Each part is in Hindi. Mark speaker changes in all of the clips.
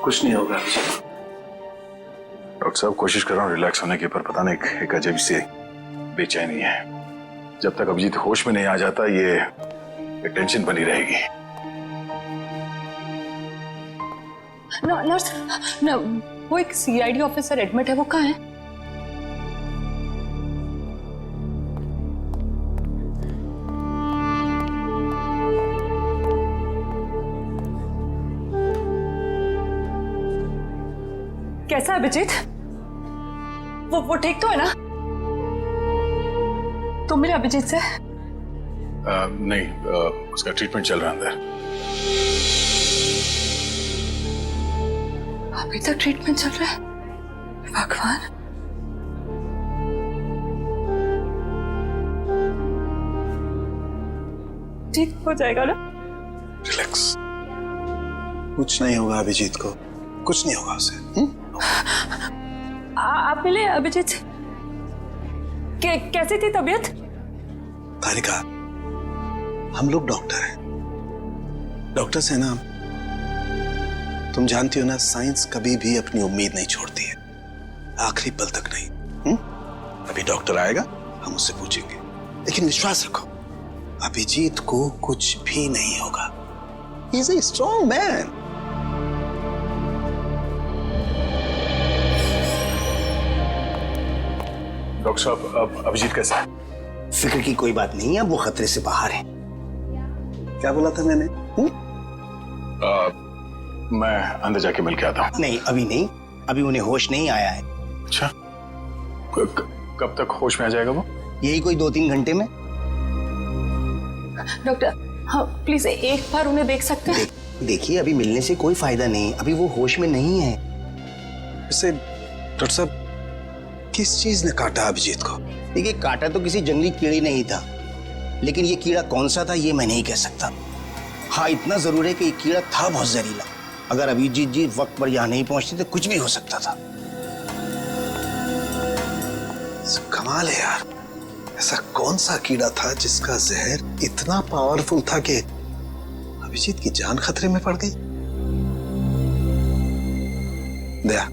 Speaker 1: कुछ नहीं होगा अभिजीत।
Speaker 2: डॉक्टर साहब कोशिश कर रहा हूँ रिलैक्स होने की, पर पता नहीं एक अजीब सी बेचैनी है। जब तक अभिजीत होश में नहीं आ जाता ये टेंशन बनी रहेगी।
Speaker 3: नर्स, वो एक सीआईडी ऑफिसर एडमिट है, वो कहाँ है? कैसा है अभिजीत? वो ठीक तो है ना? तुम मिले अभिजीत से?
Speaker 2: नहीं, उसका ट्रीटमेंट चल रहा है अंदर।
Speaker 3: अभी तक ट्रीटमेंट चल रहा है? भगवान। ठीक हो जाएगा ना?
Speaker 2: रिलैक्स।
Speaker 1: कुछ नहीं होगा अभिजीत को, कुछ नहीं होगा उसे।
Speaker 3: आप मिले अभिजीत से? कैसी थी तबीयत?
Speaker 1: तारिका, हम लोग डॉक्टर हैं। डॉक्टर से ना, तुम जानती हो ना, साइंस कभी भी अपनी उम्मीद नहीं छोड़ती है, आखिरी पल तक नहीं। अभी डॉक्टर आएगा, हम उससे पूछेंगे, लेकिन विश्वास रखो अभिजीत को कुछ भी नहीं होगा। He is a strong man.
Speaker 2: Doctor साहब अब अभिजीत कैसा है?
Speaker 4: फिक्र की कोई बात नहीं है, वो खतरे से बाहर है।
Speaker 1: क्या बोला था मैंने?
Speaker 2: मैं अंदर जाके मिल के आता हूँ।
Speaker 4: नहीं अभी नहीं, अभी उन्हें होश नहीं आया है।
Speaker 2: अच्छा, कब तक होश में आ जाएगा वो?
Speaker 4: यही कोई 2-3 घंटे में।
Speaker 3: डॉक्टर, हाँ प्लीज एक बार उन्हें देख सकते हैं?
Speaker 4: देखिए अभी मिलने से कोई फायदा नहीं, अभी वो होश में नहीं है।
Speaker 1: वैसे डॉक्टर साहब, किस चीज ने काटा अभिजीत को?
Speaker 4: देखिए काटा तो किसी जंगली कीड़े नहीं था, लेकिन ये कीड़ा कौन सा था ये मैं नहीं कह सकता। हाँ इतना जरूर है कि ये कीड़ा था बहुत जहरीला। अगर अभिजीत जी वक्त पर यहाँ नहीं पहुंचते तो कुछ भी हो सकता था।
Speaker 1: कमाल है यार, ऐसा कौन सा कीड़ा था जिसका जहर इतना पावरफुल था कि अभिजीत की जान खतरे में पड़ गई? दया,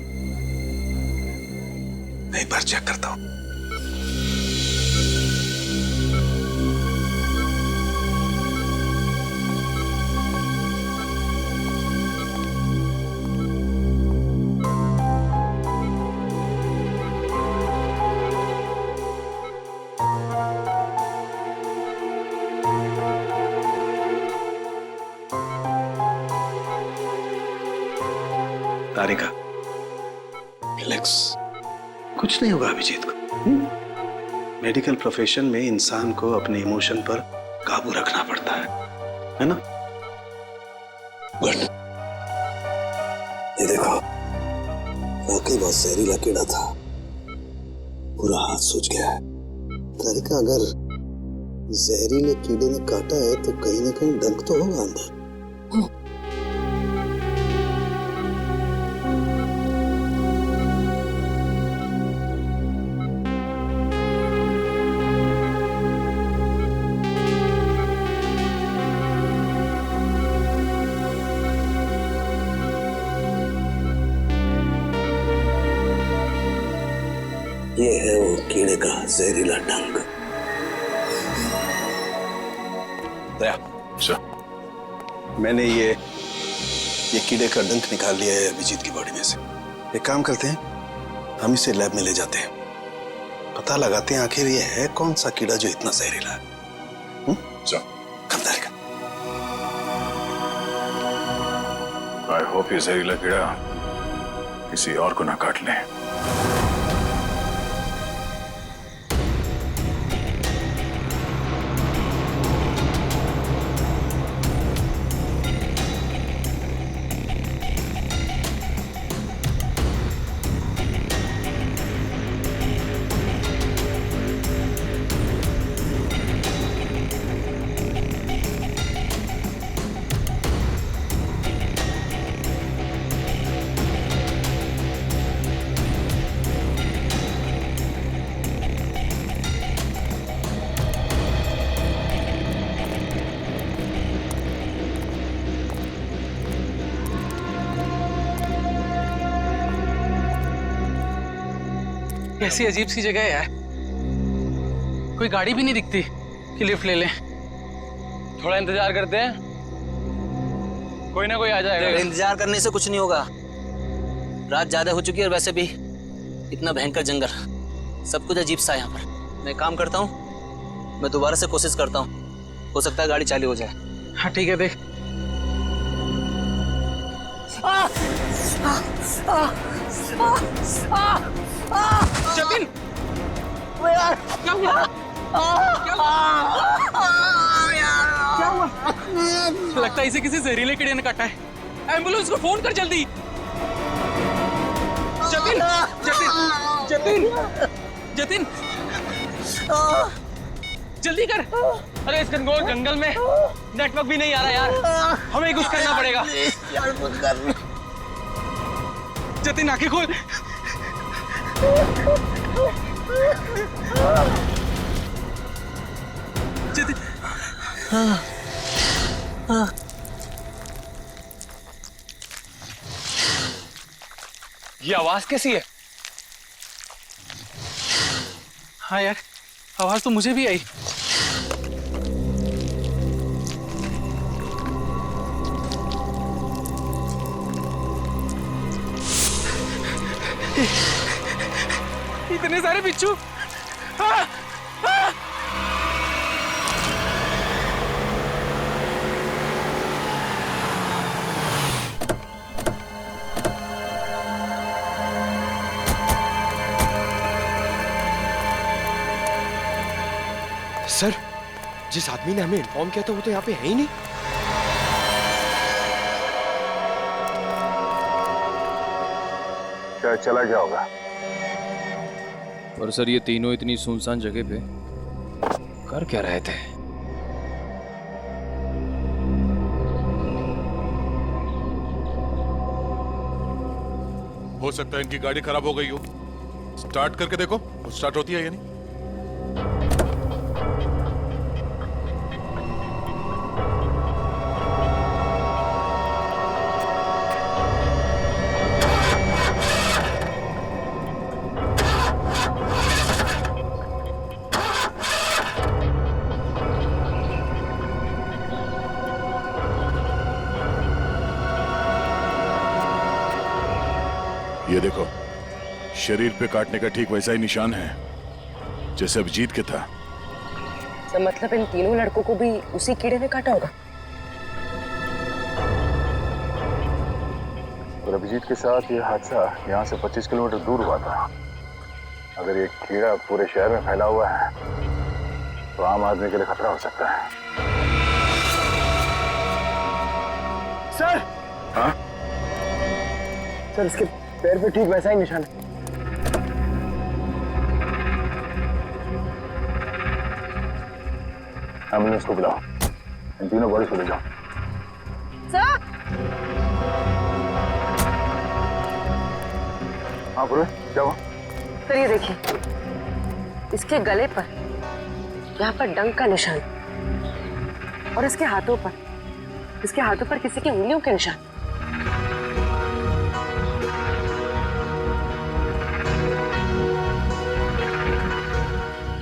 Speaker 1: मैं एक बार चेक करता हूं। तारिका, रिलैक्स, कुछ नहीं होगा अभिजीत को। मेडिकल प्रोफेशन में इंसान को अपने इमोशन पर काबू रखना पड़ता है ना? गुड। ये देखो, वाकई बहुत जहरीला कीड़ा था, पूरा हाथ सूज गया है। तारिका, अगर जहरीले कीड़े ने काटा है तो कहीं ना कहीं डंक तो होगा अंदर। ये है वो कीड़े का जहरीला डंक। दया,
Speaker 2: अच्छा,
Speaker 1: मैंने ये कीड़े का डंक निकाल लिया है अभिजीत की बॉडी में से। एक काम करते हैं, हम इसे लैब में ले जाते हैं, पता लगाते हैं आखिर ये है कौन सा कीड़ा जो इतना जहरीला है। कम जाएगा।
Speaker 2: आई होप ये जहरीला कीड़ा किसी और को ना काट ले।
Speaker 5: कैसी अजीब सी जगह है यार, कोई गाड़ी भी नहीं दिखती कि लिफ्ट ले लें। थोड़ा इंतजार करते हैं, कोई ना कोई आ जाएगा।
Speaker 6: इंतजार करने से कुछ नहीं होगा, रात ज्यादा हो चुकी है और वैसे भी इतना भयंकर जंगल, सब कुछ अजीब सा है यहाँ पर। मैं काम करता हूँ, मैं दोबारा से कोशिश करता हूँ, हो सकता है गाड़ी चालू हो जाए।
Speaker 5: हाँ ठीक है, देख। जतिन, क्या हुआ? क्या हुआ? लगता है इसे किसी जहरीले कीड़े ने काटा है। एम्बुलेंस को फोन कर जल्दी। जतिन, जतिन, जतिन, जतिन, जल्दी कर। अरे इस घनघोर जंगल में नेटवर्क भी नहीं आ रहा यार, हमें कुछ करना पड़ेगा।
Speaker 4: यार कुछ कर।
Speaker 5: जतिन आंखें खोल। जतिन, ये आवाज कैसी है? हाँ यार, आवाज तो मुझे भी आई। इतने सारे बिच्छू। हाँ, हाँ।
Speaker 7: सर, जिस आदमी ने हमें इन्फॉर्म किया था वो तो यहाँ पे है ही नहीं।
Speaker 2: क्या चला गया होगा?
Speaker 8: और सर ये तीनों इतनी सुनसान जगह पे कर क्या रहे थे?
Speaker 9: हो सकता है इनकी गाड़ी खराब हो गई हो। स्टार्ट करके देखो, स्टार्ट होती है या नहीं। ये देखो, शरीर पे काटने का ठीक वैसा ही निशान है जैसे अभिजीत के था।
Speaker 10: तो मतलब इन तीनों लड़कों को भी उसी कीड़े ने काटा होगा।
Speaker 2: और अभिजीत के साथ ये हादसा यहाँ से 25 किलोमीटर दूर हुआ था। अगर ये कीड़ा पूरे शहर में फैला हुआ है तो आम आदमी के लिए खतरा हो सकता है।
Speaker 7: सर,
Speaker 2: हाँ?
Speaker 7: सर इसके पैर पे ठीक वैसा ही निशान है।
Speaker 2: एम्बुलेंस को बुलाओ, इन तीनों बॉडीज को ले जाओ।
Speaker 10: सर,
Speaker 2: हाँ पूरे, क्या हुआ?
Speaker 10: सर ये देखिए, इसके गले पर यहाँ पर डंक का निशान और इसके हाथों पर किसी की उंगलियों के निशान।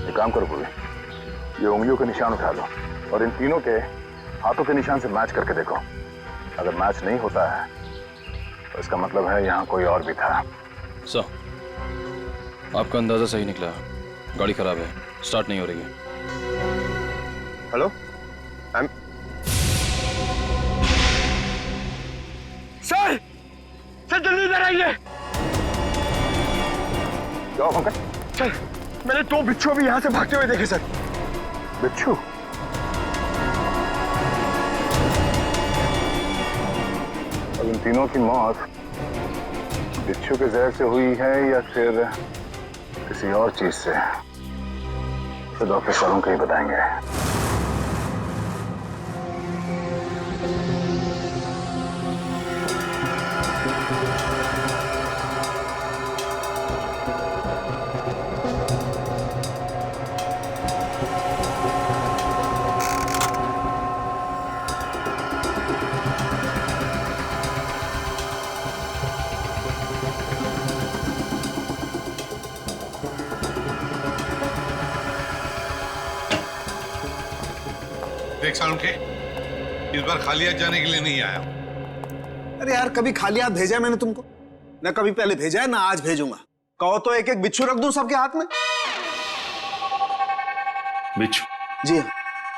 Speaker 2: एक काम करो पूरे, ये उंगलियों के निशान उठा लो और इन तीनों के हाथों के निशान से मैच करके देखो। अगर मैच नहीं होता है तो इसका मतलब है यहाँ कोई और भी था।
Speaker 8: सर, आपका अंदाजा सही निकला, गाड़ी खराब है, स्टार्ट नहीं हो रही है।
Speaker 7: हेलो, सर, सर जल्दी इधर आइए।
Speaker 2: क्या हुआ पंकज?
Speaker 7: सर, मैंने 2 बिच्छू अभी यहाँ से भागते हुए देखे सर।
Speaker 2: बिच्छू? अब इन तीनों की मौत बिच्छू के जहर से हुई है या फिर किसी और चीज से, तो डॉक्टर सालों के ही बताएंगे।
Speaker 11: देख सालुंखे, इस बार खाली हाथ जाने के लिए नहीं आया हूं।
Speaker 1: अरे यार, कभी खाली हाथ भेजा है मैंने तुमको? ना कभी पहले भेजा है ना आज भेजूंगा। कहो तो एक एक बिच्छू रख दूं सबके हाथ में।
Speaker 11: बिच्छू?
Speaker 1: जी हाँ,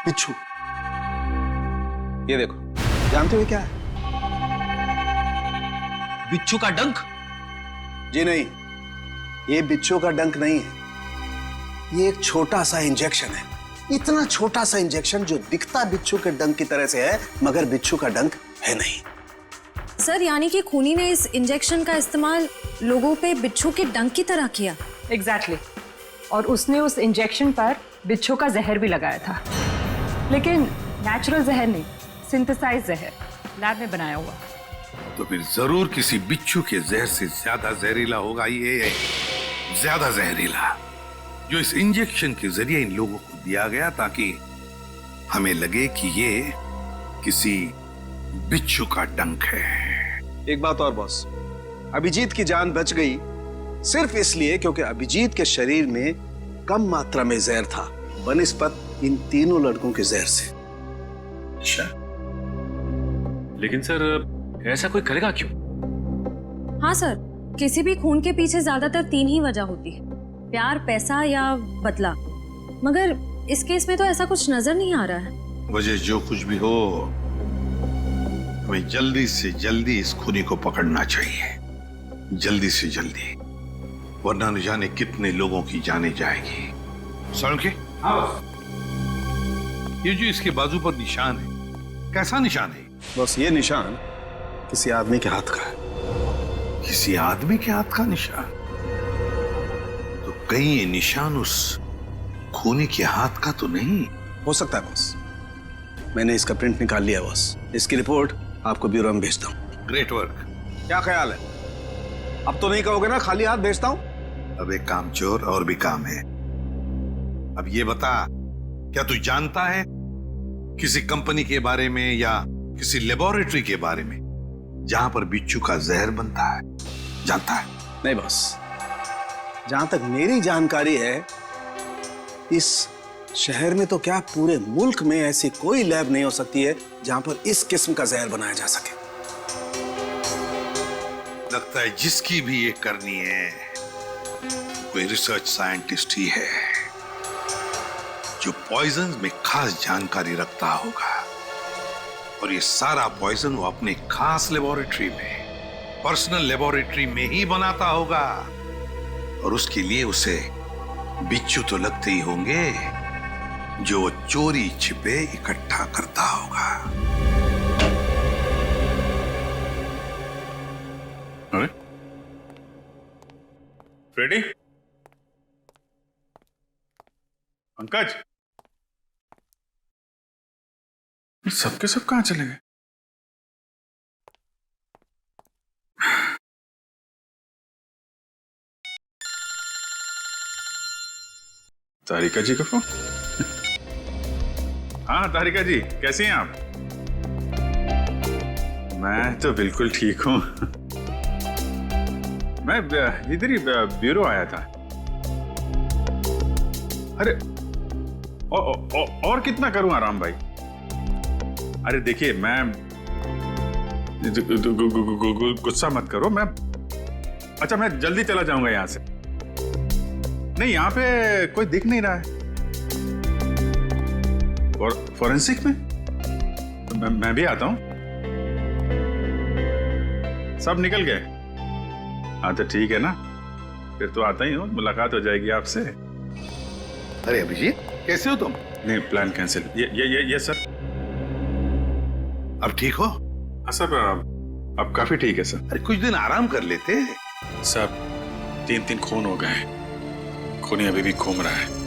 Speaker 1: बिच्छू। ये देखो, जानते हो क्या है?
Speaker 6: बिच्छू का डंक?
Speaker 1: जी नहीं, ये बिच्छू का डंक नहीं है। ये एक छोटा सा इंजेक्शन है। इतना छोटा सा इंजेक्शन जो दिखता बिच्छू के डंक की तरह से है, मगर बिच्छू का डंक है नहीं।
Speaker 12: सर, यानी कि खूनी ने इस इंजेक्शन का इस्तेमाल लोगों पे बिच्छू के डंक की तरह किया।
Speaker 3: एग्जैक्टली। और उसने उस इंजेक्शन पर बिच्छू का जहर भी लगाया था, लेकिन नेचुरल जहर नहीं, सिंथेसाइज जहर, लैब में बनाया हुआ।
Speaker 11: तो फिर जरूर किसी बिच्छू के जहर से ज्यादा जहरीला होगा ये, ज्यादा जहरीला, जो इस इंजेक्शन के जरिए इन लोगों को दिया गया ताकि हमें लगे कि ये किसी बिच्छू का डंक है।
Speaker 1: एक बात और बॉस, अभिजीत की जान बच गई सिर्फ इसलिए क्योंकि अभिजीत के शरीर में कम मात्रा में जहर था बनिस्बत इन तीनों लड़कों के जहर से।
Speaker 11: अच्छा,
Speaker 8: लेकिन सर ऐसा कोई करेगा क्यों?
Speaker 12: हाँ सर, किसी भी खून के पीछे ज्यादातर 3 ही वजह होती है, प्यार, पैसा या बदला। मगर इस केस में तो ऐसा कुछ नजर नहीं आ रहा है।
Speaker 11: वजह जो कुछ भी हो, हमें जल्दी से जल्दी इस खूनी को पकड़ना चाहिए, जल्दी से जल्दी, वरना न जाने कितने लोगों की जाने जाएगी। सालुंखे, ये जो इसके बाजू पर निशान है, कैसा निशान है?
Speaker 1: बस ये निशान किसी आदमी के हाथ का है।
Speaker 11: किसी आदमी के हाथ का निशान? तो कहीं ये निशान उस खूनी के हाथ का तो नहीं
Speaker 1: हो सकता है बॉस। मैंने इसका प्रिंट निकाल लिया बॉस। इसकी रिपोर्ट आपको ब्यूरो में भेजता हूँ।
Speaker 11: Great work.
Speaker 1: क्या ख्याल है? अब तो नहीं कहोगे ना खाली हाथ भेजता हूँ?
Speaker 11: अब एक काम चोर और भी काम है। अब ये बता, क्या तू जानता है किसी कंपनी के बारे में या किसी लेबोरेटरी के बारे में जहां पर बिच्छू का जहर बनता है? जानता है?
Speaker 1: नहीं बॉस, जहां तक मेरी जानकारी है, इस शहर में तो क्या पूरे मुल्क में ऐसी कोई लैब नहीं हो सकती है जहां पर इस किस्म का जहर बनाया जा सके।
Speaker 11: लगता है जिसकी भी ये करनी है कोई रिसर्च साइंटिस्ट ही है जो पॉइजन में खास जानकारी रखता होगा, और ये सारा पॉइजन वो अपने खास लेबोरेटरी में, पर्सनल लेबोरेटरी में ही बनाता होगा, और उसके लिए उसे बिच्छू तो लगते ही होंगे जो वो चोरी छिपे इकट्ठा करता होगा।
Speaker 9: अरे फ्रेडी, पंकज, सबके सब कहां चले गए? तारिका जी का फोन। हाँ तारिका जी, कैसी हैं आप? मैं तो बिल्कुल ठीक हूं। मैं इधर ही ब्यूरो आया था। अरे और कितना करूं आराम भाई? अरे देखिए, मैं गुस्सा मत करो, मैं जल्दी चला जाऊंगा यहां से। नहीं, यहां पे कोई दिख नहीं रहा है। और फॉरेंसिक में मैं भी आता हूं। सब निकल गए? हाँ तो ठीक है ना, फिर तो आता ही हूं, मुलाकात हो जाएगी आपसे।
Speaker 11: अरे अभिजीत, कैसे हो तुम?
Speaker 9: नहीं, प्लान कैंसिल। ये सर।
Speaker 11: अब ठीक हो?
Speaker 9: हाँ सर, अब काफी ठीक है सर।
Speaker 11: अरे कुछ दिन आराम कर लेते।
Speaker 9: सर 3 खून हो गए, खूनी अभी भी घूम रहा है।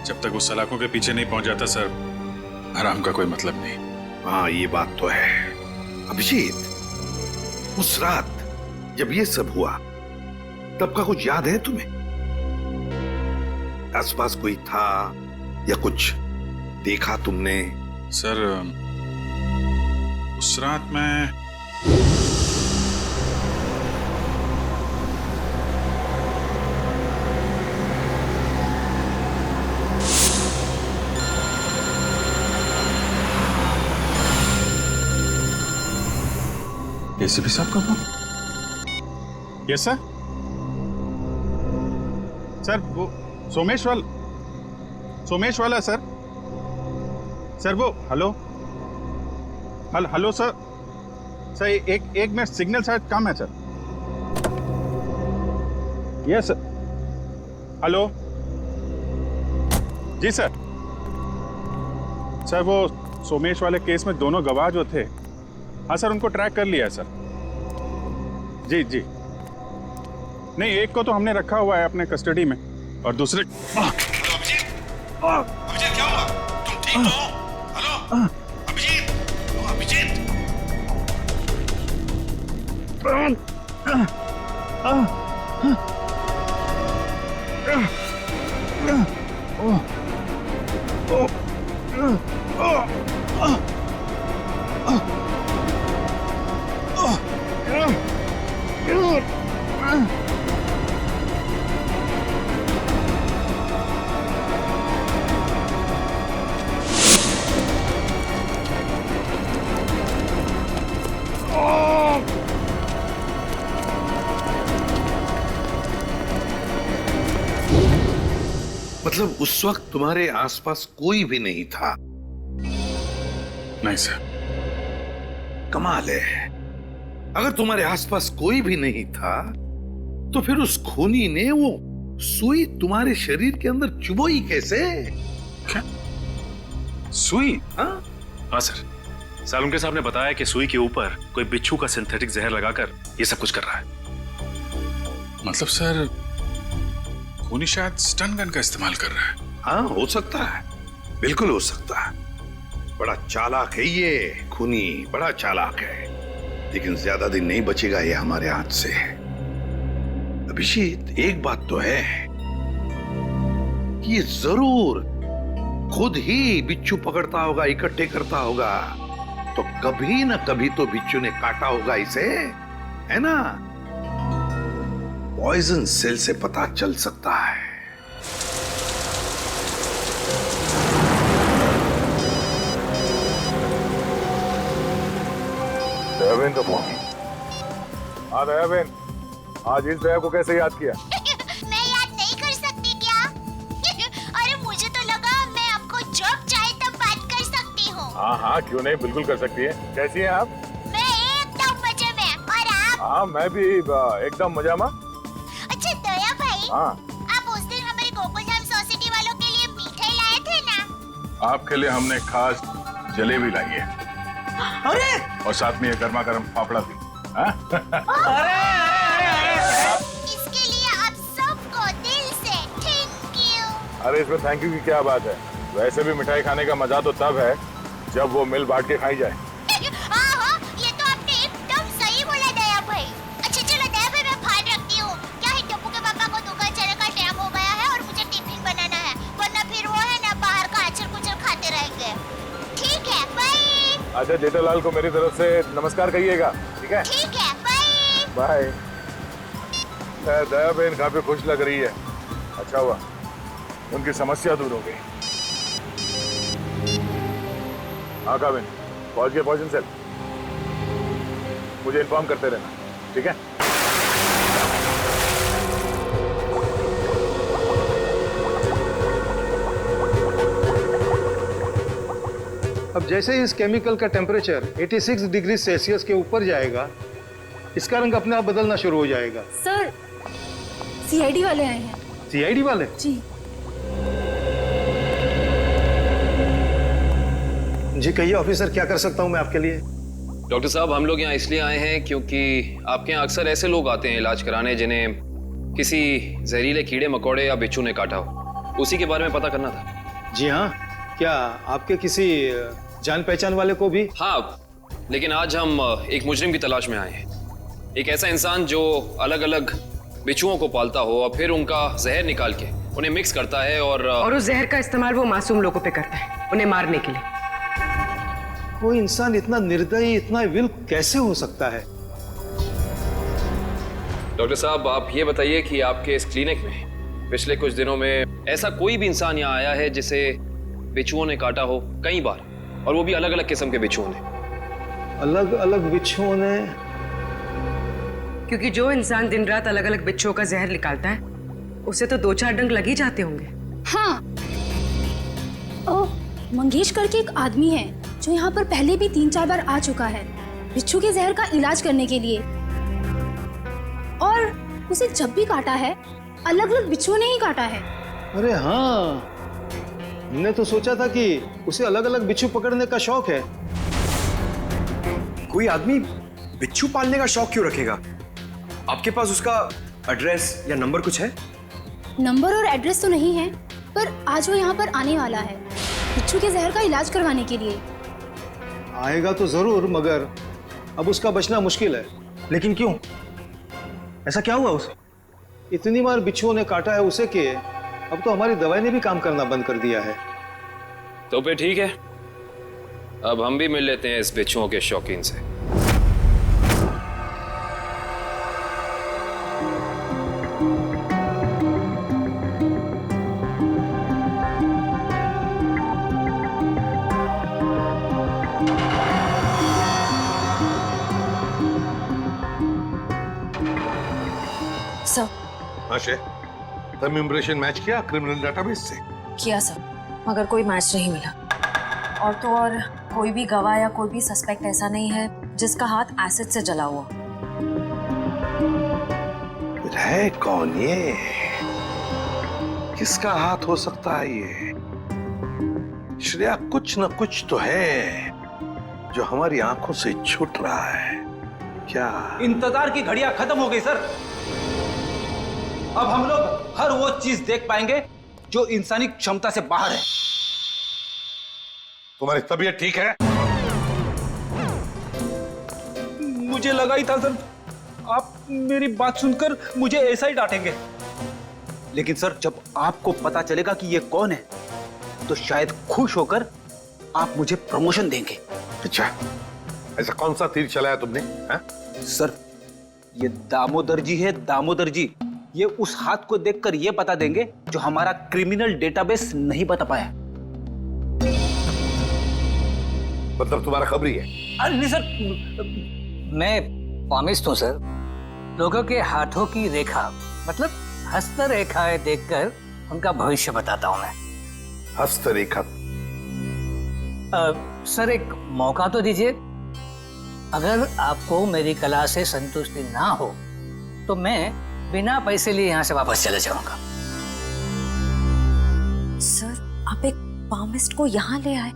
Speaker 9: जब तक वो सलाखों के पीछे नहीं पहुंच जाता सर, आराम का कोई मतलब नहीं।
Speaker 11: हाँ ये बात तो है। अभिजीत, उस रात जब ये सब हुआ तब का कुछ याद है तुम्हें? आसपास कोई था या कुछ देखा तुमने?
Speaker 9: सर उस रात मैं एसीपी साहब का फोन? Yes sir. सर वो सोमेश वाला सर। सर वो हेलो सर। सर एक मिनट, सिग्नल शायद कम है सर। Yes sir. हेलो जी सर। सर वो सोमेश वाले केस में दोनों गवाह जो थे, हाँ सर, उनको ट्रैक कर लिया है सर। जी जी। नहीं, एक को तो हमने रखा हुआ है अपने कस्टडी में और दूसरे।
Speaker 11: अभिजीत क्या हुआ? तुम ठीक हो? हेलो अभिजीत, मतलब उस वक्त तुम्हारे आसपास कोई भी नहीं था?
Speaker 9: नहीं सर।
Speaker 11: कमाल है, अगर तुम्हारे आसपास कोई भी नहीं था तो फिर उस खूनी ने वो सुई तुम्हारे शरीर के अंदर चुभोई कैसे?
Speaker 9: क्या सुई?
Speaker 13: हाँ सर, सालुंके साहब ने बताया कि सुई के ऊपर कोई बिच्छू का सिंथेटिक जहर लगाकर ये सब कुछ कर रहा है।
Speaker 9: मतलब सर खूनी शायद स्टन गन का इस्तेमाल कर रहा है।
Speaker 11: हाँ, हो सकता है, बिल्कुल हो सकता है। बड़ा चालाक है ये खूनी, बड़ा चालाक है, लेकिन ज्यादा दिन नहीं बचेगा ये हमारे हाथ से। अभिजीत, एक बात तो है कि ये जरूर खुद ही बिच्छू पकड़ता होगा, इकट्ठे करता होगा, तो कभी ना कभी तो बिच्छू ने काटा होगा इसे, है ना? पॉइजन सेल से पता चल सकता है।
Speaker 2: दयाबेन का फोन। हाँ दयाबेन, आज इस दया को कैसे याद किया?
Speaker 14: मैं याद नहीं कर सकती क्या? अरे मुझे तो लगा मैं आपको जब चाहे तब बात कर सकती हूँ।
Speaker 2: हाँ हाँ, क्यों नहीं, बिल्कुल कर सकती है। कैसी हैं आप?
Speaker 14: मैं एकदम मजे में, और आप?
Speaker 2: हाँ, मैं भी एकदम मजा में।
Speaker 14: अच्छा दया भाई,
Speaker 2: हाँ,
Speaker 14: आप उस दिन हमारे गोकुलधाम सोसाइटी वालों के लिए मिठाई लाए थे ना?
Speaker 2: आपके लिए हमने खास जलेबी लाई है।
Speaker 4: अरे
Speaker 2: और साथ में ये गर्मा गर्म फाफड़ा भी।
Speaker 14: इसके लिए आप सबको दिल से थैंक यू।
Speaker 2: अरे इसमें थैंक यू की क्या बात है? वैसे भी मिठाई खाने का मजा तो तब है जब वो मिल बांट के खाई जाए।
Speaker 14: हाँ, ये तो आपने एकदम सही बोला दया भाई। अच्छा चलो दया भाई, मैं फोन रखती हूँ। क्या है, टप्पू के पापा को दुकान चलने का टाइम हो गया है और मुझे टिफिन बनाना है, वरना फिर वो है ना बाहर का अचर कुचर खाते रहेंगे। ठीक है, बाय।
Speaker 2: अच्छा, जेठालाल को मेरी तरफ से नमस्कार कहिएगा, ठीक है?
Speaker 14: ठीक है, बाय।
Speaker 2: बाय। दया बहन काफी खुश लग रही है। अच्छा हुआ, उनकी समस्या दूर हो गई। हाँ काबिन, पहुंच गए पॉइजन सेल। मुझे इन्फॉर्म करते रहना, ठीक है?
Speaker 1: अब जैसे ही इस केमिकल का टेम्परेचर 86 डिग्री सेल्सियस के ऊपर जाएगा, इसका रंग अपने आप बदलना शुरू हो जाएगा।
Speaker 12: सर, सीआईडी वाले आए हैं।
Speaker 1: सीआईडी वाले?
Speaker 12: जी।
Speaker 1: जी कहिए ऑफिसर, क्या कर सकता हूं मैं आपके लिए?
Speaker 8: डॉक्टर साहब, हम लोग यहाँ इसलिए आए हैं क्योंकि आपके यहाँ अक्सर ऐसे लोग आते हैं इलाज कराने जिन्हें किसी जहरीले कीड़े मकोड़े या बिच्छू ने काटा हो। उसी के बारे में पता करना था।
Speaker 1: जी हाँ, क्या आपके किसी जान पहचान वाले को भी?
Speaker 8: हाँ, लेकिन आज हम एक मुजरिम की तलाश में आए हैं। एक ऐसा इंसान जो अलग अलग बिच्छुओं को पालता हो और फिर उनका जहर निकाल के उन्हें मिक्स करता है और
Speaker 10: उस जहर का इस्तेमाल वो मासूम लोगों पे करता है, उन्हें मारने के लिए।
Speaker 1: कोई इंसान इतना निर्दयी, इतना विल कैसे हो सकता है?
Speaker 8: डॉक्टर साहब, आप ये बताइए कि आपके इस क्लिनिक में पिछले कुछ दिनों में ऐसा कोई भी इंसान यहाँ आया है जिसे बिच्छुओं ने काटा हो कई बार, और वो भी अलग अलग किस्म के बिच्छुओं ने?
Speaker 1: अलग अलग बिच्छुओं ने?
Speaker 10: क्योंकि जो इंसान दिन रात अलग अलग बिच्छुओं का जहर निकालता है उसे तो 2-4 डंक लग ही जाते होंगे।
Speaker 15: हाँ, मंगेश करके एक आदमी है जो यहाँ पर पहले भी 3-4 बार आ चुका है बिच्छू के जहर का इलाज करने के लिए, और उसे जब भी काटा है अलग अलग बिच्छुओं ने ही काटा है।
Speaker 1: अरे हाँ, हमने तो सोचा था कि उसे अलग अलग बिच्छू पकड़ने का शौक है।
Speaker 7: कोई आदमी बिच्छू पालने का शौक क्यों रखेगा? आपके पास उसका एड्रेस या नंबर कुछ है?
Speaker 15: नंबर और एड्रेस तो नहीं है, पर आज वो यहाँ पर आने वाला है बिच्छू के जहर का इलाज करवाने के लिए।
Speaker 1: आएगा तो जरूर, मगर अब उसका बचना मुश्किल है।
Speaker 4: लेकिन क्यों? ऐसा क्या हुआ उसे?
Speaker 1: इतनी बार बिच्छुओं ने काटा है उसे कि अब तो हमारी दवाई ने भी काम करना बंद कर दिया है।
Speaker 8: तो फिर ठीक है, अब हम भी मिल लेते हैं इस बिच्छुओं के शौकीन से।
Speaker 11: आशे, तुम इम्प्रेशन मैच किया क्रिमिनल डेटाबेस से?
Speaker 12: किया सर, मगर कोई मैच नहीं मिला। और तो और कोई भी गवाह या कोई भी सस्पेक्ट ऐसा नहीं है जिसका हाथ एसिड से जला हुआ।
Speaker 11: है कौन ये? किसका हाथ हो सकता है ये? श्रेया, कुछ न कुछ तो है जो हमारी आंखों से छूट रहा है। क्या?
Speaker 16: इंतजार की घड़ियां खत्म हो गई सर। अब हम लोग हर वो चीज देख पाएंगे जो इंसानी क्षमता से बाहर है।
Speaker 11: तुम्हारी तबीयत ठीक है?
Speaker 16: मुझे लगा ही था सर, आप मेरी बात सुनकर मुझे ऐसा ही डांटेंगे, लेकिन सर जब आपको पता चलेगा कि ये कौन है तो शायद खुश होकर आप मुझे प्रमोशन देंगे।
Speaker 11: अच्छा, ऐसा कौन सा तीर चलाया तुमने? हा?
Speaker 16: सर ये दामोदर जी है, दामोदर जी। ये उस हाथ को देखकर ये बता देंगे जो हमारा क्रिमिनल डेटाबेस नहीं बता पाया।
Speaker 11: मतलब तुम्हारा खबरी है?
Speaker 6: अरे नहीं सर, मैं पामिस्ट हूँ सर। लोगों के हाथों की रेखा मतलब हस्तरेखाएं देखकर उनका भविष्य बताता हूँ मैं।
Speaker 11: हस्तरेखा?
Speaker 6: सर एक मौका तो दीजिए। अगर आपको मेरी कला से संतुष्टि ना हो तो मैं बिना पैसे लिए यहाँ से वापस चले जाऊंगा।
Speaker 12: सर आप एक पामिस्ट को यहाँ ले आए?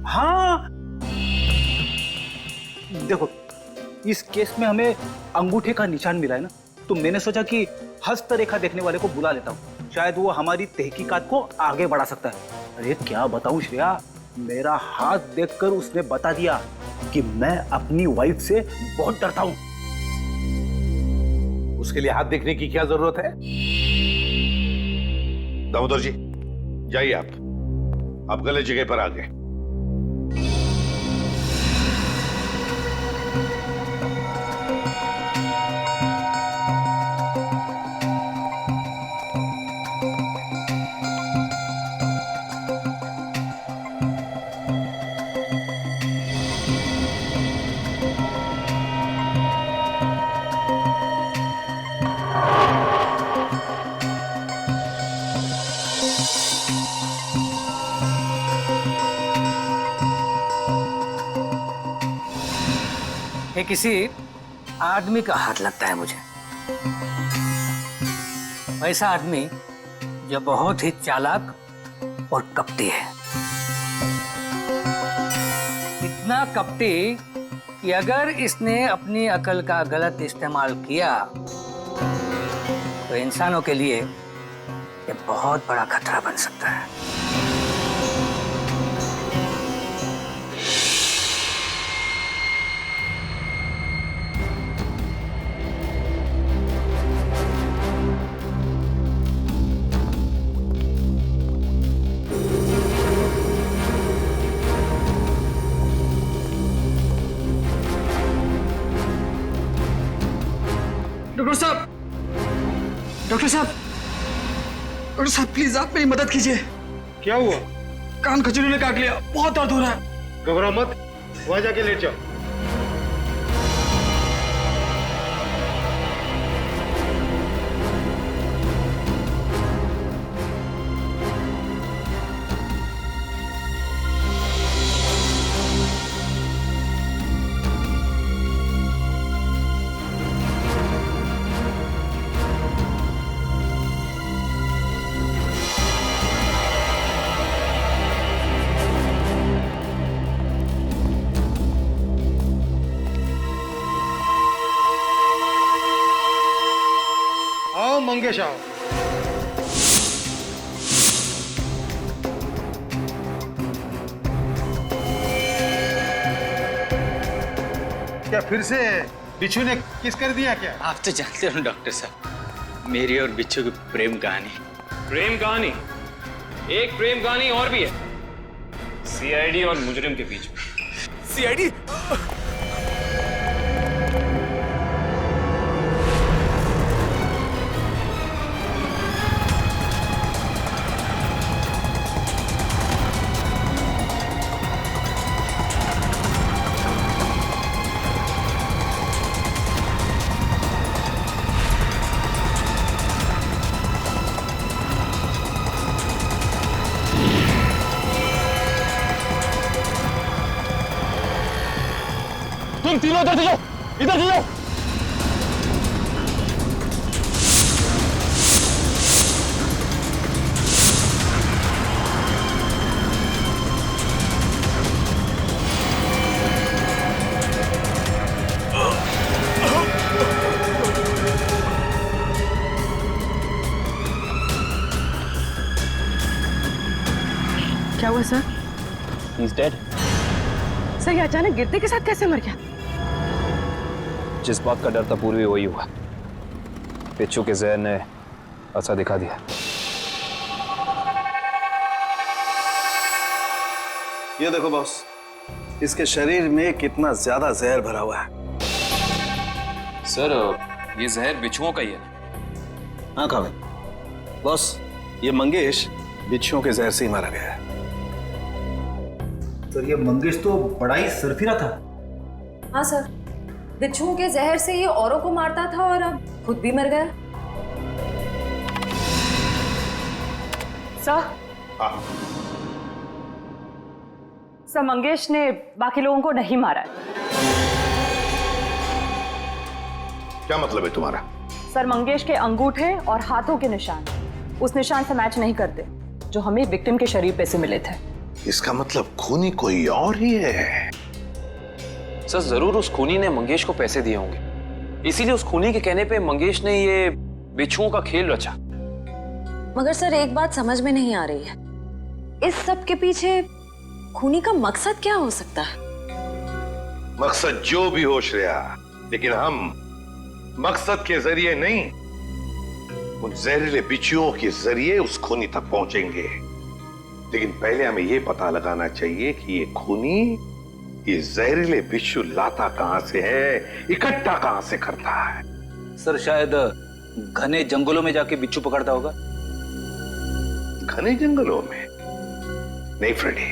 Speaker 16: हाँ, देखो इस केस में हमें अंगूठे का निशान मिला है ना, तो मैंने सोचा कि हस्तरेखा देखने वाले को बुला लेता हूँ, शायद वो हमारी तहकीकात को आगे बढ़ा सकता है। अरे क्या बताऊं श्रेया, मेरा हाथ देखकर उसने बता दिया कि मैं अपनी वाइफ से बहुत डरता हूं।
Speaker 11: उसके लिए हाथ देखने की क्या जरूरत है? दामोदर जी जाइए, आप गलत जगह पर आ गए।
Speaker 6: ये किसी आदमी का हाथ लगता है मुझे। वैसा आदमी जो बहुत ही चालाक और कपटी है। इतना कपटी कि अगर इसने अपनी अकल का गलत इस्तेमाल किया तो इंसानों के लिए ये बहुत बड़ा खतरा बन सकता है।
Speaker 5: डॉक्टर साहब, डॉक्टर साहब, डॉक्टर साहब प्लीज आप मेरी मदद कीजिए।
Speaker 1: क्या हुआ?
Speaker 5: कान खजूरी ने काट लिया, बहुत दर्द हो रहा है।
Speaker 1: घबराओ मत, वहां जाके लेट जाओ।
Speaker 17: मंगेश आओ। क्या फिर से बिच्छू ने किस कर दिया क्या?
Speaker 5: आप तो जानते हो डॉक्टर साहब, मेरी और बिच्छू की प्रेम कहानी।
Speaker 8: प्रेम कहानी? एक प्रेम कहानी और भी है, सीआईडी और मुजरिम के बीच में।
Speaker 7: सीआईडी?
Speaker 8: तुम तीनों इधर से जाओ, इधर से जाओ।
Speaker 10: क्या हुआ सर?
Speaker 6: He's dead.
Speaker 10: सर ये अचानक गिरने के साथ कैसे मर गया?
Speaker 8: जिस बात का डर था पूर्वी वही हुआ। बिच्छू के जहर ने असर दिखा दिया।
Speaker 1: ये देखो बॉस, इसके शरीर में कितना ज्यादा जहर भरा हुआ है।
Speaker 8: सर ये जहर बिच्छुओं का ही है।
Speaker 1: हाँ काबिल बॉस, ये मंगेश बिच्छुओं के जहर से ही मारा गया है।
Speaker 16: तो ये मंगेश तो बड़ा ही सरफिरा था।
Speaker 12: हाँ सर, बिच्छुओं के जहर से ये औरों को मारता था और अब खुद भी मर गया।
Speaker 3: सर, सर मंगेश ने बाकी लोगों को नहीं मारा है।
Speaker 11: क्या मतलब है तुम्हारा?
Speaker 3: सर मंगेश के अंगूठे और हाथों के निशान उस निशान से मैच नहीं करते जो हमें विक्टिम के शरीर पे से मिले थे।
Speaker 11: इसका मतलब खूनी कोई और ही है।
Speaker 8: सर जरूर उस खूनी ने मंगेश को पैसे दिए होंगे, इसीलिए उस खूनी के कहने पे मंगेश ने ये बिच्छुओं का खेल रचा।
Speaker 12: मगर सर एक बात समझ में नहीं आ रही है, इस सब के पीछे खूनी का मकसद क्या हो सकता है?
Speaker 11: मकसद जो भी हो श्रेया, लेकिन हम मकसद के जरिए नहीं, उन जहरीले बिच्छुओं के जरिए उस खूनी तक पहुंचेंगे। लेकिन पहले हमें यह पता लगाना चाहिए कि ये खूनी ये जहरीले बिच्छू लाता कहां से है, इकट्ठा कहां से करता है।
Speaker 16: सर शायद घने जंगलों में जाके बिच्छू पकड़ता होगा।
Speaker 11: घने जंगलों में? नहीं फ्रेडी,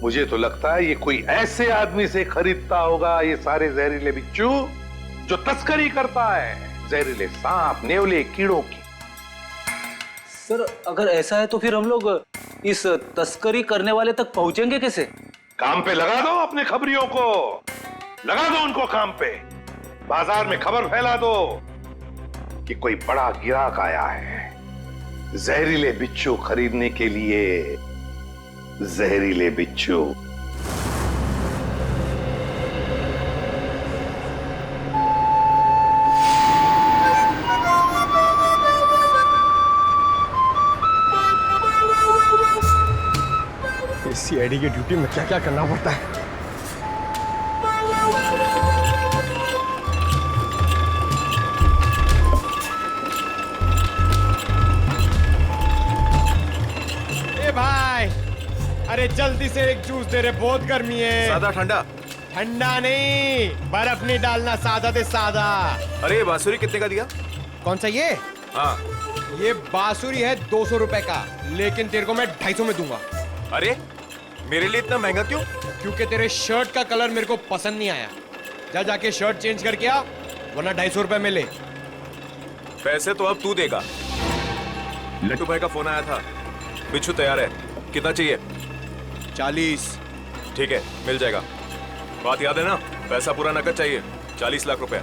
Speaker 11: मुझे तो लगता है ये कोई ऐसे आदमी से खरीदता होगा ये सारे जहरीले बिच्छू जो तस्करी करता है, जहरीले सांप, नेवले, कीड़ों की।
Speaker 16: सर अगर ऐसा है तो फिर हम लोग इस तस्करी करने वाले तक पहुंचेंगे कैसे?
Speaker 11: काम पे लगा दो अपने खबरियों को, लगा दो उनको काम पे। बाजार में खबर फैला दो कि कोई बड़ा गिराक आया है जहरीले बिच्छू खरीदने के लिए। जहरीले बिच्छू।
Speaker 17: सीआईडी की ड्यूटी में क्या क्या करना पड़ता है। ए भाई, अरे जल्दी से एक जूस दे रे, बहुत गर्मी है।
Speaker 7: सादा ठंडा?
Speaker 17: ठंडा नहीं, बर्फ नहीं डालना, सादा दे सादा।
Speaker 7: अरे बांसुरी कितने का दिया?
Speaker 17: कौन सा ये?
Speaker 7: हाँ
Speaker 17: ये बांसुरी है 200 रुपए का, लेकिन तेरे को मैं 250 में दूंगा।
Speaker 7: अरे मेरे लिए इतना महंगा क्यों?
Speaker 17: क्योंकि तेरे शर्ट का कलर मेरे को पसंद नहीं आया। जा जाके शर्ट चेंज करके आ, वरना 250 रुपए में ले।
Speaker 7: पैसे तो अब तू देगा। लट्टू भाई का फोन आया था, बिच्छू तैयार है। कितना चाहिए?
Speaker 17: 40।
Speaker 7: ठीक है, मिल जाएगा। बात याद है ना, पैसा पूरा नकद चाहिए, 40 लाख रुपए।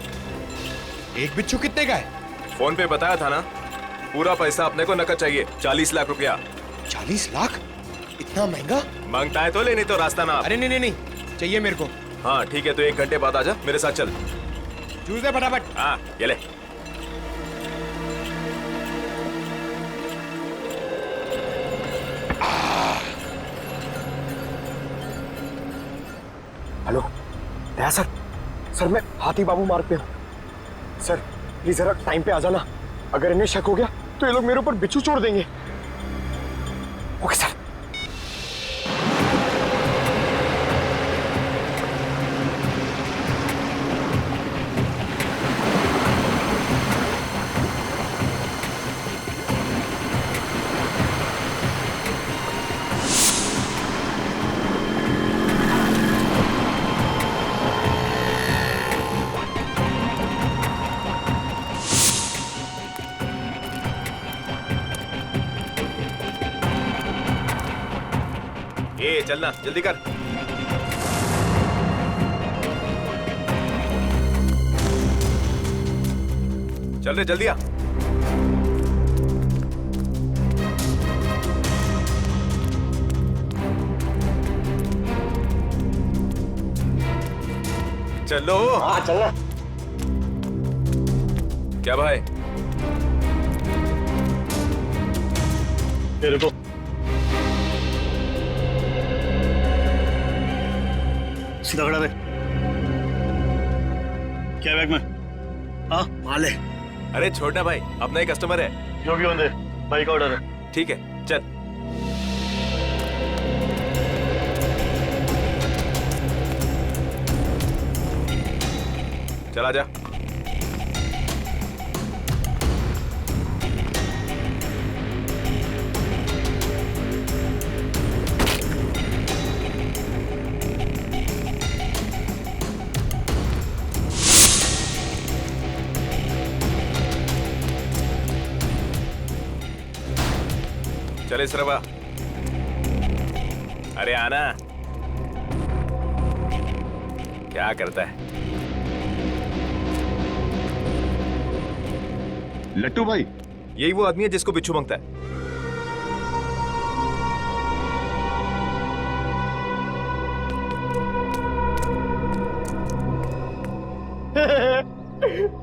Speaker 17: एक बिच्छू कितने का है?
Speaker 7: फोन पे बताया था ना, पूरा पैसा अपने को नकद चाहिए, 40 लाख रुपया।
Speaker 17: 40 लाख? इतना महंगा?
Speaker 7: मांगता है तो ले, नहीं तो रास्ता ना।
Speaker 17: अरे नहीं नहीं नहीं, चाहिए मेरे को।
Speaker 7: हाँ ठीक है, तो 1 घंटे बाद आजा, मेरे साथ चल।
Speaker 17: जूस दे फटाफट।
Speaker 7: हाँ ये ले।
Speaker 17: हेलो दया सर, सर मैं हाथी बाबू मार्ग पे हूँ सर, प्लीज जरा टाइम पे आ जाना। अगर इन्हें शक हो गया तो ये लोग मेरे ऊपर बिच्छू छोड़ देंगे। Okay sir.
Speaker 7: ए चलना, जल्दी कर। चल रे, जल्दी आ। चलो।
Speaker 17: हाँ चलना।
Speaker 7: क्या भाई?
Speaker 9: ये रुको, सीधा खड़ा रहे। क्या बैग में? हाँ माल है।
Speaker 7: अरे छोड़ना भाई, अपना ही कस्टमर है।
Speaker 9: जो भी होंगे, भाई का ऑर्डर है।
Speaker 7: ठीक है, चल। चला जा। चले सरवा। अरे आना। क्या करता है?
Speaker 2: लट्टू भाई,
Speaker 7: यही वो आदमी है जिसको बिच्छू मांगता है।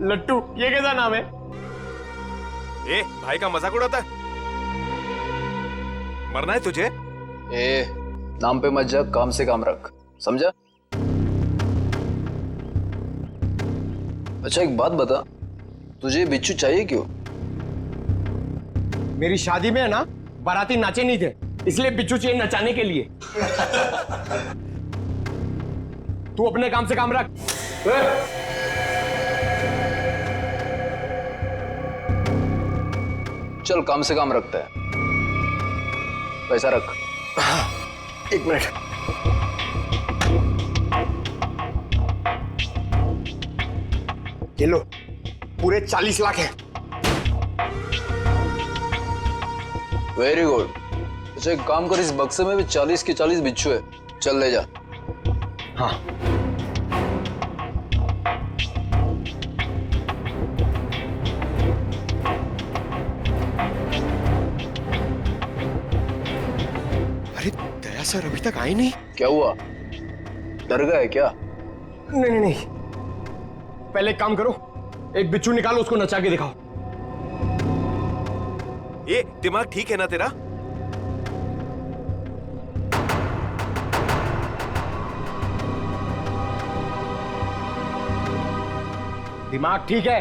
Speaker 17: लट्टू, ये कैसा नाम है?
Speaker 7: ए, भाई का मजाक उड़ाता है? मरना है तुझे?
Speaker 8: ए, नाम पे मत जा, काम से काम रख, समझा? अच्छा एक बात बता, तुझे बिच्छू चाहिए क्यों?
Speaker 17: मेरी शादी में है ना, बाराती नाचे नहीं थे, इसलिए बिच्छू चाहिए नचाने के लिए। तू अपने काम से काम रख।
Speaker 8: चल काम से काम रखता है, पैसा रख।
Speaker 17: एक मिनट। ये लो, पूरे 40 लाख है।
Speaker 8: Very good. अच्छा एक काम कर, इस बक्से में भी 40 के 40 बिच्छू है, चल ले जा।
Speaker 17: हाँ। अरे दया सर अभी तक आए नहीं।
Speaker 8: क्या हुआ, डर गए क्या?
Speaker 17: नहीं नहीं नहीं, पहले एक काम करो, एक बिच्छू निकालो, उसको नचा के दिखाओ।
Speaker 7: ये दिमाग ठीक है ना तेरा?
Speaker 17: दिमाग ठीक है,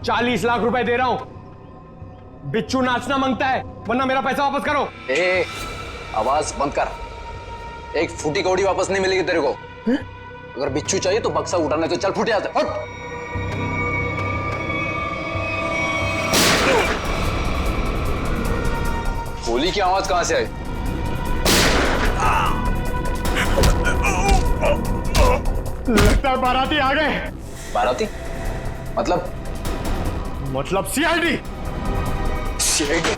Speaker 17: 40 लाख रुपए दे रहा हूं। बिच्छू नाचना मांगता है, वरना मेरा पैसा वापस करो।
Speaker 8: ए, आवाज बंद कर, एक फूटी कौड़ी वापस नहीं मिलेगी तेरे को। अगर बिच्छू चाहिए तो बक्सा उठाने, तो चल फूटे आते, हट। गोली की आवाज कहां से आई?
Speaker 17: लगता है बाराती आ गए।
Speaker 8: बाराती?
Speaker 17: मतलब सीआईडी।
Speaker 8: सीआईडी?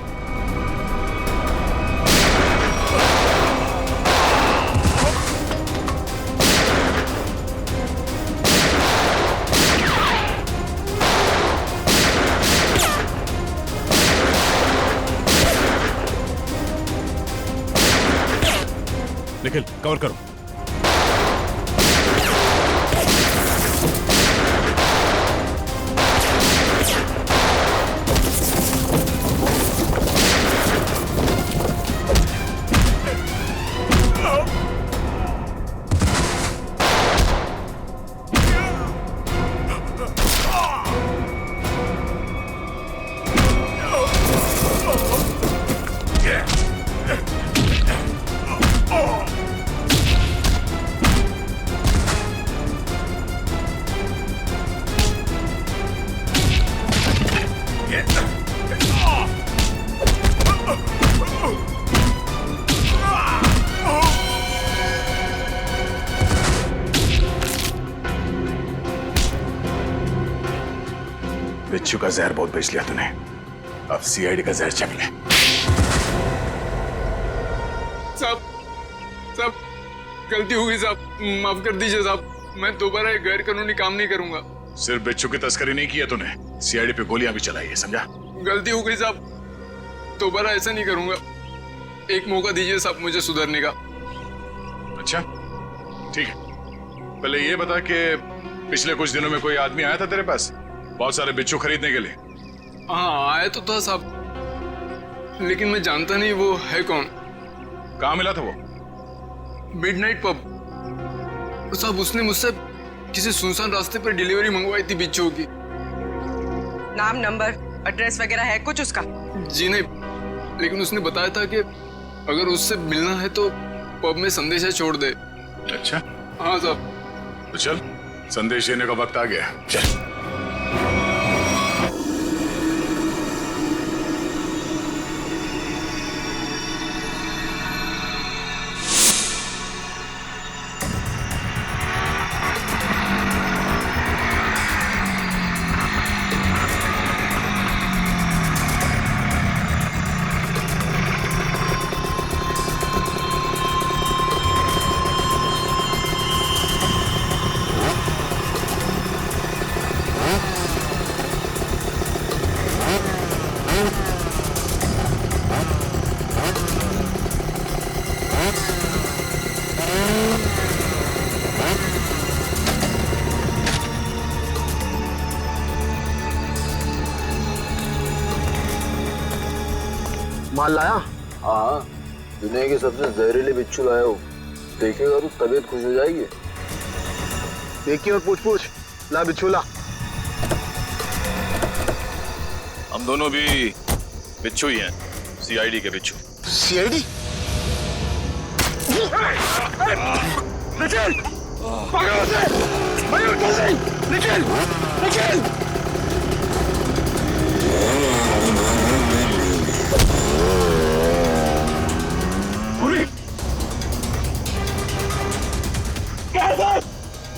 Speaker 7: निखिल कवर करो।
Speaker 9: बिच्छू का जहर बहुत बेच लिया तूने, अब सीआईडी का जहर चख ले।
Speaker 18: साहब गलती हो गई साहब, माफ कर दीजिए साहब, मैं दोबारा एक गैर कानूनी काम नहीं करूंगा।
Speaker 9: सिर्फ बिच्छू की तस्करी नहीं किया तूने, सीआईडी पे गोलियां भी चलाई है, समझा?
Speaker 18: गलती हो गई साहब, दोबारा ऐसा नहीं करूंगा। एक मौका दीजिए साहब मुझे सुधरने का।
Speaker 9: अच्छा ठीक है, पहले ये बता कि पिछले कुछ दिनों में कोई आदमी आया था तेरे पास बहुत सारे बिच्छू खरीदने के लिए?
Speaker 18: हाँ आया तो था साहब, लेकिन मैं जानता नहीं वो है कौन।
Speaker 9: कहाँ मिला था वो?
Speaker 18: मिडनाइट पब साहब, उसने मुझसे किसी सुनसान रास्ते पर डिलीवरी मंगवाई थी बिच्छू की।
Speaker 10: नाम, नंबर, एड्रेस वगैरह है कुछ उसका?
Speaker 18: जी नहीं, लेकिन उसने बताया था कि अगर उससे मिलना है तो पब में संदेशा छोड़ दे।
Speaker 9: अच्छा
Speaker 18: हाँ साहब।
Speaker 9: तो चल, संदेश देने का वक्त आ गया, चल।
Speaker 17: माल लाया?
Speaker 2: हाँ, दुनिया के सबसे जहरीले बिच्छू लाया हूँ, देखेगा तो तबीयत खुश हो जाएगी।
Speaker 17: देखिए और पूछ ला बिच्छू ला।
Speaker 9: हम दोनों भी बिच्छू ही हैं, सीआईडी के बिच्छू।
Speaker 17: सीआईडी? निखिल! पकड़ो उसे! मयूर जल्दी! निखिल! निखिल!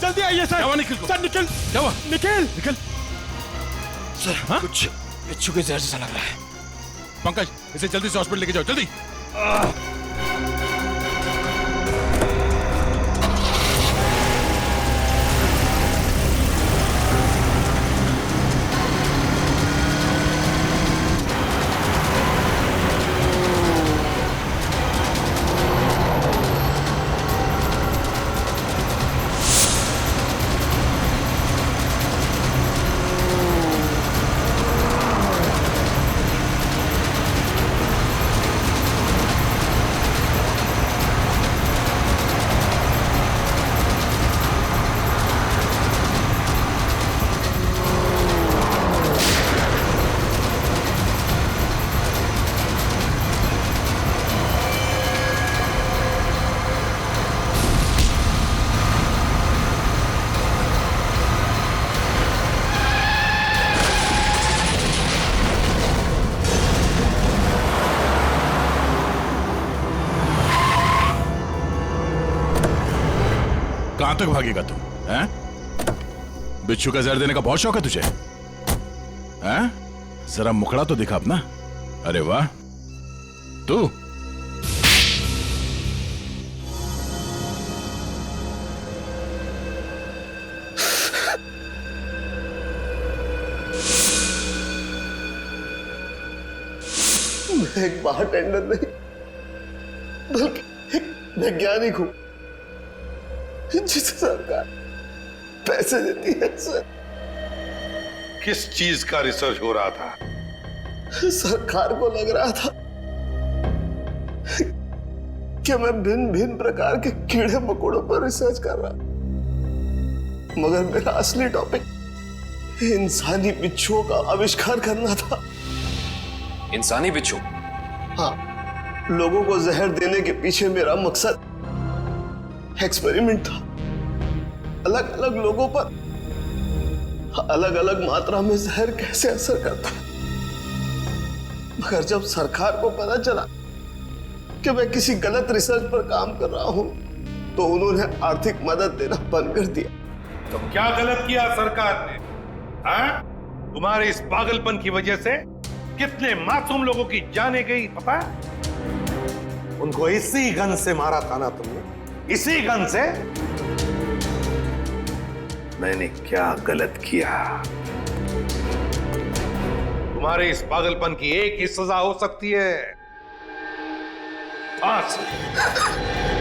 Speaker 17: जल्दी आइए सर।
Speaker 13: क्या निखिल को?
Speaker 17: सर निखिल!
Speaker 13: क्या हुआ?
Speaker 17: निखिल!
Speaker 13: निखिल!
Speaker 17: सर हाँ? कुछ बिच्छू के जहर जैसा लग रहा है।
Speaker 13: पंकज, इसे जल्दी से हॉस्पिटल लेके जाओ, जल्दी। कहां तक भागेगा तू? हैं? बिच्छू का जहर देने का बहुत शौक है तुझे? हैं? जरा मुखड़ा तो दिखा अपना। अरे वाह, तू
Speaker 17: मैं एक बारटेंडर नहीं बल्कि एक वैज्ञानिक हूं जिसे सरकार पैसे देती है। सर,
Speaker 11: किस चीज का रिसर्च हो रहा था?
Speaker 17: सरकार को लग रहा था कि मैं भिन्न भिन्न प्रकार के कीड़े मकोड़ों पर रिसर्च कर रहा, मगर मेरा असली टॉपिक इंसानी बिच्छुओं का आविष्कार करना था।
Speaker 8: इंसानी बिच्छू?
Speaker 17: हाँ, लोगों को जहर देने के पीछे मेरा मकसद एक्सपेरिमेंट था। अलग अलग लोगों पर अलग अलग मात्रा में जहर कैसे असर करता है, मगर जब सरकार को पता चला कि मैं किसी गलत रिसर्च पर काम कर रहा हूं तो उन्होंने आर्थिक मदद देना बंद कर दिया।
Speaker 11: तो क्या गलत किया सरकार ने? हाँ? तुम्हारे इस पागलपन की वजह से कितने मासूम लोगों की जाने गई पता है? उनको इसी गन से मारा था ना तुमने, इसी गन से। मैंने क्या गलत किया? तुम्हारे इस पागलपन की एक ही सजा हो सकती है, फांसी।